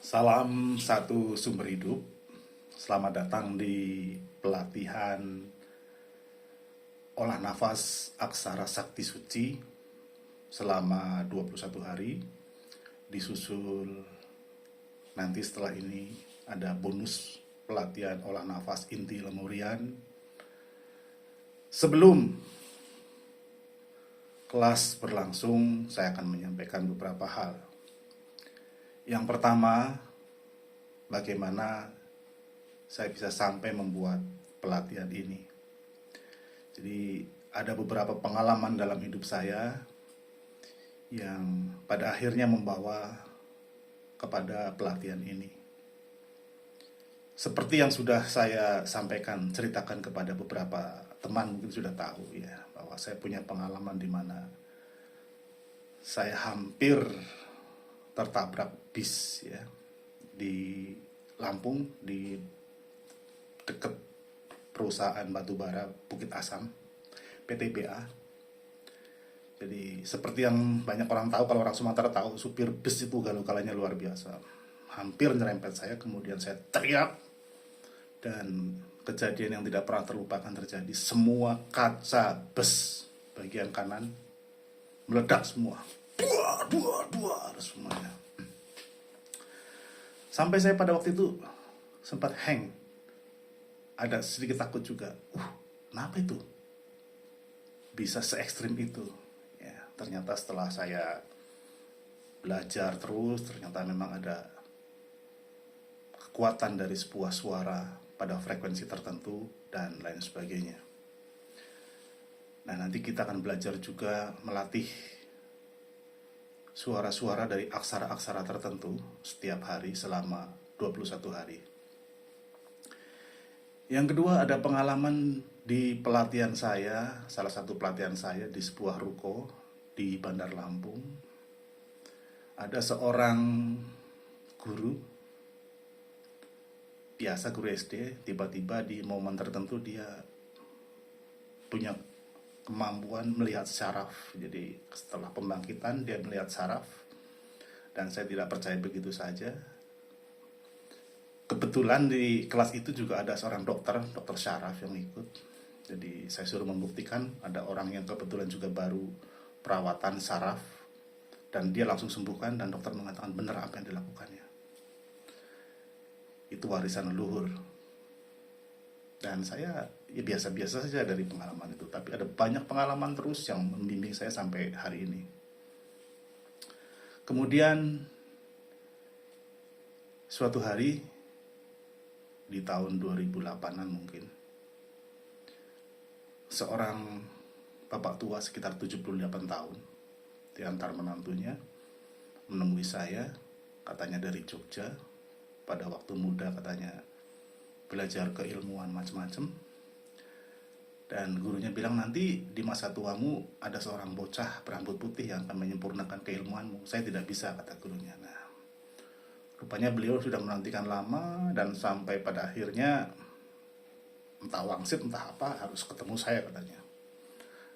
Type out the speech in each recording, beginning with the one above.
Salam satu sumber hidup. Selamat datang di pelatihan olah nafas aksara sakti suci selama 21 hari. Disusul nanti setelah ini ada bonus pelatihan olah nafas inti lemurian. Sebelum kelas berlangsung, saya akan menyampaikan beberapa hal. Yang pertama, bagaimana saya bisa sampai membuat pelatihan ini. Jadi ada beberapa pengalaman dalam hidup saya yang pada akhirnya membawa kepada pelatihan ini. Seperti yang sudah saya sampaikan, ceritakan kepada beberapa teman, mungkin sudah tahu ya, bahwa saya punya pengalaman di mana saya hampir tertabrak bis ya di Lampung, di dekat perusahaan batubara Bukit Asam, PTBA. Jadi seperti yang banyak orang tahu, kalau orang Sumatera tahu, supir bis itu galau-galanya luar biasa. Hampir nyerempet saya, kemudian saya teriak, dan kejadian yang tidak pernah terlupakan terjadi. Semua kaca bus bagian kanan meledak semua. Dua semuanya. Sampai saya pada waktu itu sempat hang. Ada sedikit takut juga. Kenapa itu? Bisa se ekstrim itu. Ya, ternyata setelah saya belajar terus, ternyata memang ada kekuatan dari sebuah suara pada frekuensi tertentu dan lain sebagainya. Nah, nanti kita akan belajar juga melatih suara-suara dari aksara-aksara tertentu setiap hari selama 21 hari. Yang kedua, ada pengalaman di pelatihan saya, salah satu pelatihan saya di sebuah ruko di Bandar Lampung. Ada seorang guru, biasa guru SD, tiba-tiba di momen tertentu dia punya kemampuan melihat syaraf. Jadi setelah pembangkitan dia melihat syaraf, dan saya tidak percaya begitu saja. Kebetulan di kelas itu juga ada seorang dokter syaraf yang ikut. Jadi saya suruh membuktikan, ada orang yang kebetulan juga baru perawatan syaraf, dan dia langsung sembuhkan, dan dokter mengatakan benar apa yang dilakukannya. Itu warisan leluhur. Dan saya ya biasa-biasa saja dari pengalaman itu. Tapi ada banyak pengalaman terus yang membimbing saya sampai hari ini. Kemudian suatu hari di tahun 2008-an mungkin, seorang bapak tua sekitar 78 tahun di antar menantunya menemui saya, katanya dari Jogja, pada waktu muda katanya belajar keilmuan macam-macam, dan gurunya bilang nanti di masa tuamu ada seorang bocah berambut putih yang akan menyempurnakan keilmuanmu. Saya tidak bisa, kata gurunya. Nah, rupanya beliau sudah menantikan lama, dan sampai pada akhirnya entah wangsit entah apa harus ketemu saya katanya.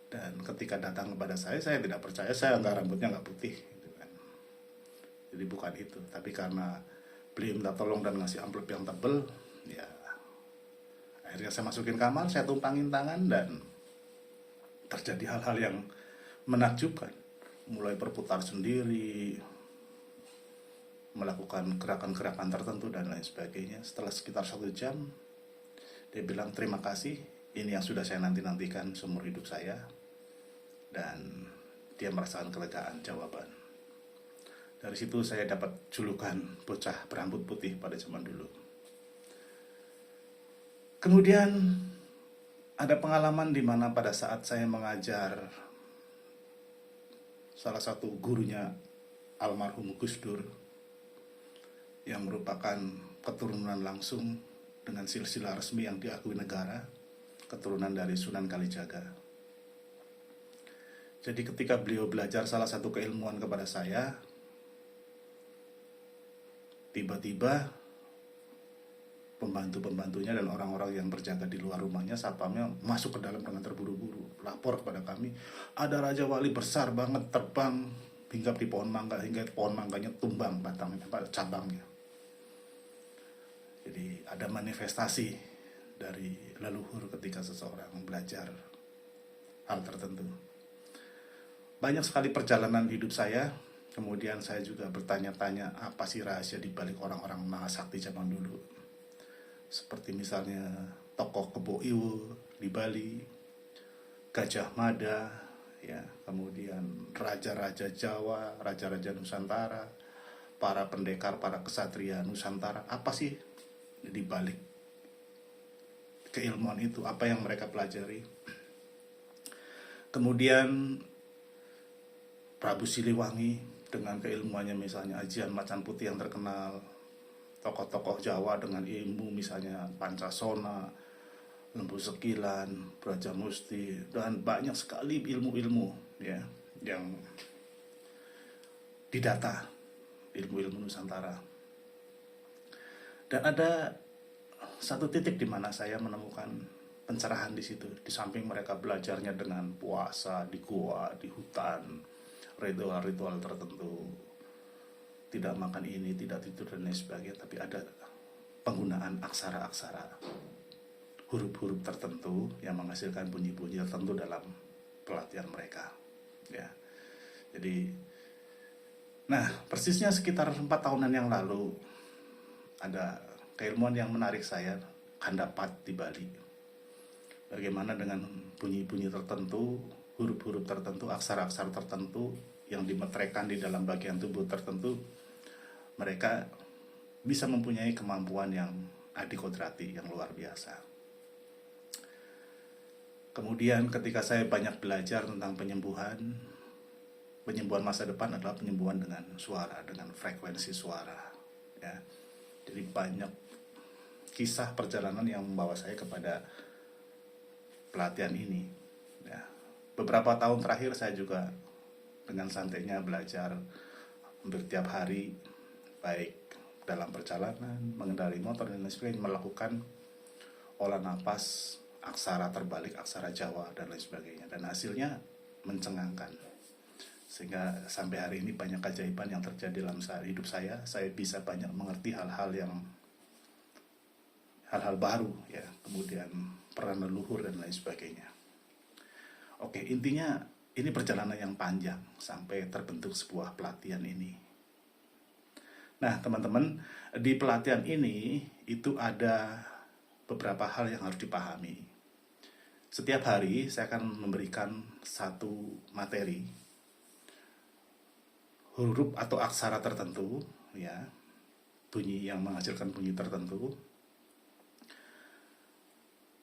Dan ketika datang kepada saya tidak percaya, saya rambutnya nggak putih gitu kan. Jadi bukan itu, tapi karena beliau minta tolong dan ngasih amplop yang tebel, ya akhirnya saya masukin kamar, saya tumpangin tangan, dan terjadi hal-hal yang menakjubkan. Mulai berputar sendiri, melakukan gerakan-gerakan tertentu dan lain sebagainya. Setelah sekitar 1 jam, dia bilang terima kasih, ini yang sudah saya nanti-nantikan seumur hidup saya. Dan dia merasakan kelegaan jawaban. Dari situ saya dapat julukan bocah berambut putih pada zaman dulu. Kemudian ada pengalaman di mana pada saat saya mengajar salah satu gurunya almarhum Gus Dur, yang merupakan keturunan langsung dengan silsilah resmi yang diakui negara, keturunan dari Sunan Kalijaga. Jadi ketika beliau belajar salah satu keilmuan kepada saya, tiba-tiba pembantu-pembantunya dan orang-orang yang berjaga di luar rumahnya, satpamnya, masuk ke dalam dengan terburu-buru, lapor kepada kami, ada Raja Wali besar banget terbang hinggap di pohon mangga, hingga pohon mangganya tumbang batangnya, cabangnya. Jadi ada manifestasi dari leluhur ketika seseorang belajar hal tertentu. Banyak sekali perjalanan hidup saya, kemudian saya juga bertanya-tanya apa sih rahasia di balik orang-orang mahasakti zaman dulu. Seperti misalnya tokoh Kebo Iwo di Bali, Gajah Mada, ya, kemudian raja-raja Jawa, raja-raja Nusantara, para pendekar, para kesatria Nusantara. Apa sih di balik keilmuan itu? Apa yang mereka pelajari? Kemudian Prabu Siliwangi dengan keilmuannya, misalnya Ajian Macan Putih yang terkenal, tokoh-tokoh Jawa dengan ilmu misalnya Pancasona, Lembu Sekilan, Braja Musti, dan banyak sekali ilmu-ilmu ya yang didata, ilmu-ilmu Nusantara. Dan ada satu titik di mana saya menemukan pencerahan di situ. Di samping mereka belajarnya dengan puasa di gua, di hutan, ritual-ritual tertentu, tidak makan ini, tidak tidur dan lain sebagainya, tapi ada penggunaan aksara-aksara, huruf-huruf tertentu yang menghasilkan bunyi-bunyi tertentu dalam pelatihan mereka. Ya, jadi, nah persisnya sekitar 4 tahunan yang lalu ada keilmuan yang menarik saya, Kandapat di Bali. Bagaimana dengan bunyi-bunyi tertentu, huruf-huruf tertentu, aksara-aksara tertentu yang dimeteraikan di dalam bagian tubuh tertentu, mereka bisa mempunyai kemampuan yang adikodrati, yang luar biasa. Kemudian ketika saya banyak belajar tentang penyembuhan masa depan adalah penyembuhan dengan suara, dengan frekuensi suara. Ya. Jadi banyak kisah perjalanan yang membawa saya kepada pelatihan ini. Ya. Beberapa tahun terakhir saya juga dengan santainya belajar hampir tiap hari, baik dalam perjalanan, mengendarai motor dan lain sebagainya, melakukan olah napas, aksara terbalik, aksara Jawa dan lain sebagainya. Dan hasilnya mencengangkan. Sehingga sampai hari ini banyak keajaiban yang terjadi dalam hidup saya. Saya bisa banyak mengerti hal-hal baru ya, kemudian peran leluhur dan lain sebagainya. Oke, intinya ini perjalanan yang panjang sampai terbentuk sebuah pelatihan ini. Nah, teman-teman, di pelatihan ini itu ada beberapa hal yang harus dipahami. Setiap hari saya akan memberikan satu materi, huruf atau aksara tertentu, ya, bunyi yang menghasilkan bunyi tertentu.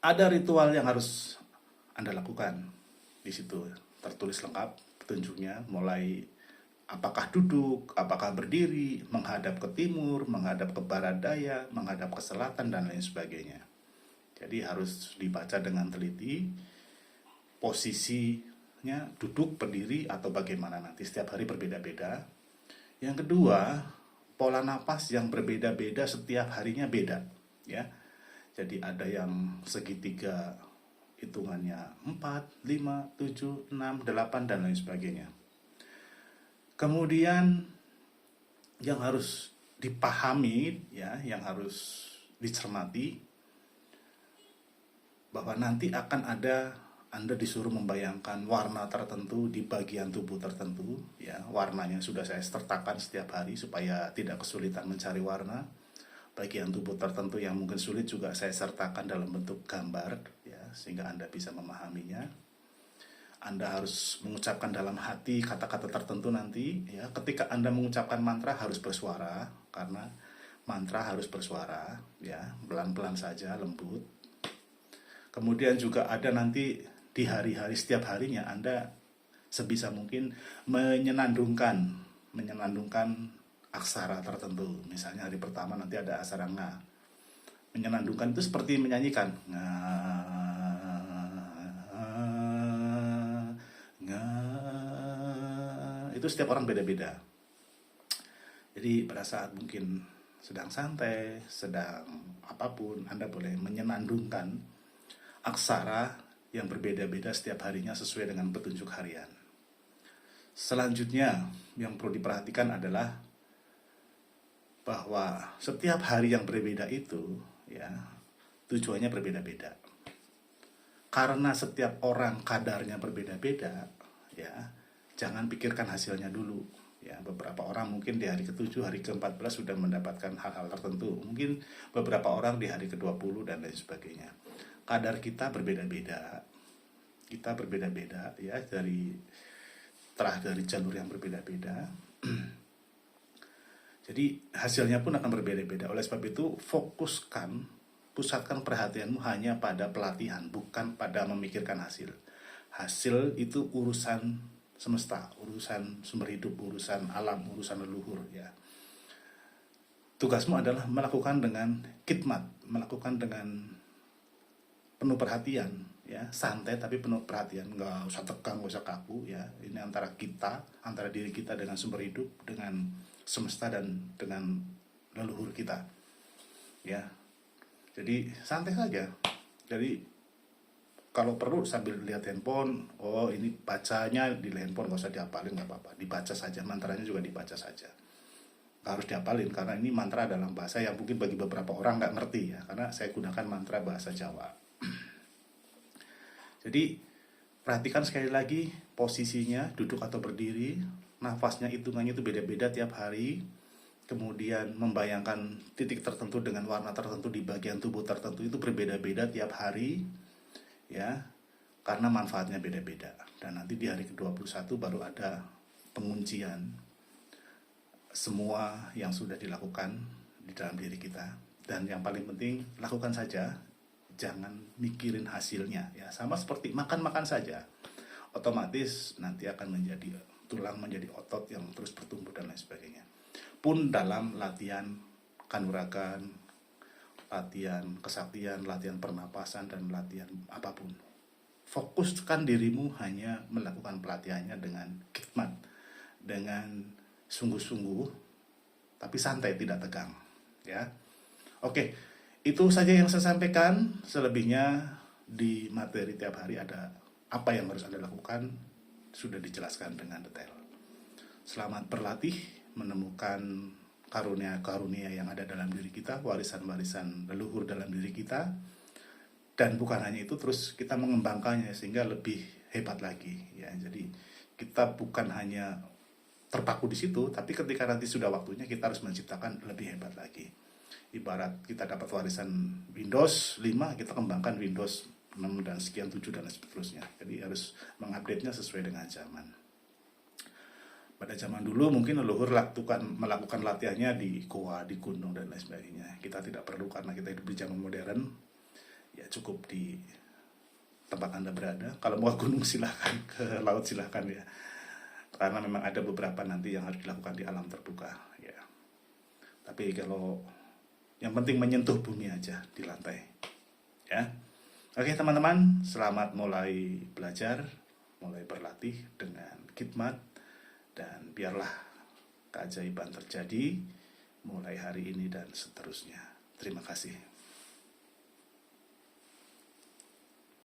Ada ritual yang harus Anda lakukan. Di situ tertulis lengkap petunjuknya, mulai apakah duduk, apakah berdiri, menghadap ke timur, menghadap ke barat daya, menghadap ke selatan, dan lain sebagainya. Jadi harus dibaca dengan teliti, posisinya duduk, berdiri, atau bagaimana nanti. Setiap hari berbeda-beda. Yang kedua, pola napas yang berbeda-beda setiap harinya beda. Ya. Jadi ada yang segitiga hitungannya 4, 5, 7, 6, 8, dan lain sebagainya. Kemudian yang harus dipahami, ya, yang harus dicermati, bahwa nanti akan ada, Anda disuruh membayangkan warna tertentu di bagian tubuh tertentu, ya, warnanya sudah saya sertakan setiap hari supaya tidak kesulitan mencari warna. Bagian tubuh tertentu yang mungkin sulit juga saya sertakan dalam bentuk gambar, ya, sehingga Anda bisa memahaminya. Anda harus mengucapkan dalam hati kata-kata tertentu nanti, ya. Ketika Anda mengucapkan mantra harus bersuara, karena mantra harus bersuara, ya, pelan-pelan saja, lembut. Kemudian juga ada nanti di hari-hari, setiap harinya Anda sebisa mungkin menyenandungkan aksara tertentu. Misalnya hari pertama nanti ada aksara nga. Menyenandungkan itu seperti menyanyikan. Nga, nga. Itu setiap orang beda-beda. Jadi pada saat mungkin sedang santai, sedang apapun, Anda boleh menyenandungkan aksara yang berbeda-beda setiap harinya sesuai dengan petunjuk harian. Selanjutnya yang perlu diperhatikan adalah bahwa setiap hari yang berbeda itu ya tujuannya berbeda-beda. Karena setiap orang kadarnya berbeda-beda, ya jangan pikirkan hasilnya dulu. Ya, beberapa orang mungkin di hari ke-7, hari ke-14 sudah mendapatkan hal-hal tertentu. Mungkin beberapa orang di hari ke-20 dan lain sebagainya. Kadar kita berbeda-beda. Kita berbeda-beda ya dari jalur yang berbeda-beda. Jadi hasilnya pun akan berbeda-beda. Oleh sebab itu pusatkan perhatianmu hanya pada pelatihan, bukan pada memikirkan hasil. Hasil itu urusan semesta, urusan sumber hidup, urusan alam, urusan leluhur ya. Tugasmu adalah melakukan dengan khidmat, melakukan dengan penuh perhatian ya, santai tapi penuh perhatian, nggak usah tegang, nggak usah kaku ya. Ini antara diri kita dengan sumber hidup, dengan semesta dan dengan leluhur kita ya. Jadi santai saja. Jadi kalau perlu sambil lihat handphone, oh ini bacanya di handphone, nggak usah dihafalin, nggak apa-apa, dibaca saja, mantranya juga dibaca saja. Nggak harus dihafalin karena ini mantra dalam bahasa yang mungkin bagi beberapa orang nggak ngerti ya, karena saya gunakan mantra bahasa Jawa. Jadi perhatikan sekali lagi posisinya, duduk atau berdiri, nafasnya, hitungannya itu beda-beda tiap hari. Kemudian membayangkan titik tertentu dengan warna tertentu di bagian tubuh tertentu itu berbeda-beda tiap hari ya, karena manfaatnya beda-beda. Dan nanti di hari ke-21 baru ada penguncian semua yang sudah dilakukan di dalam diri kita. Dan yang paling penting, lakukan saja, jangan mikirin hasilnya ya. Sama seperti makan saja, otomatis nanti akan menjadi tulang, menjadi otot yang terus bertumbuh dan lain sebagainya. Pun dalam latihan kanuragan, latihan kesaktian, latihan pernapasan, dan latihan apapun, fokuskan dirimu hanya melakukan pelatihannya dengan khidmat, dengan sungguh-sungguh, tapi santai, tidak tegang ya. Oke, itu saja yang saya sampaikan. Selebihnya di materi tiap hari ada apa yang harus Anda lakukan, sudah dijelaskan dengan detail. Selamat berlatih menemukan karunia-karunia yang ada dalam diri kita, warisan-warisan leluhur dalam diri kita. Dan bukan hanya itu, terus kita mengembangkannya sehingga lebih hebat lagi ya. Jadi kita bukan hanya terpaku di situ, tapi ketika nanti sudah waktunya kita harus menciptakan lebih hebat lagi. Ibarat kita dapat warisan Windows 5, kita kembangkan Windows 6 dan sekian 7 dan seterusnya. Jadi harus mengupdate-nya sesuai dengan zaman. Pada zaman dulu mungkin leluhur melakukan latihannya di goa, di gunung dan lain sebagainya. Kita tidak perlu karena kita hidup di zaman modern. Ya cukup di tempat Anda berada. Kalau mau ke gunung silahkan, ke laut silahkan ya. Karena memang ada beberapa nanti yang harus dilakukan di alam terbuka ya. Tapi kalau yang penting menyentuh bumi aja di lantai ya. Oke teman-teman, selamat mulai belajar, mulai berlatih dengan khidmat, dan biarlah keajaiban terjadi mulai hari ini dan seterusnya. Terima kasih.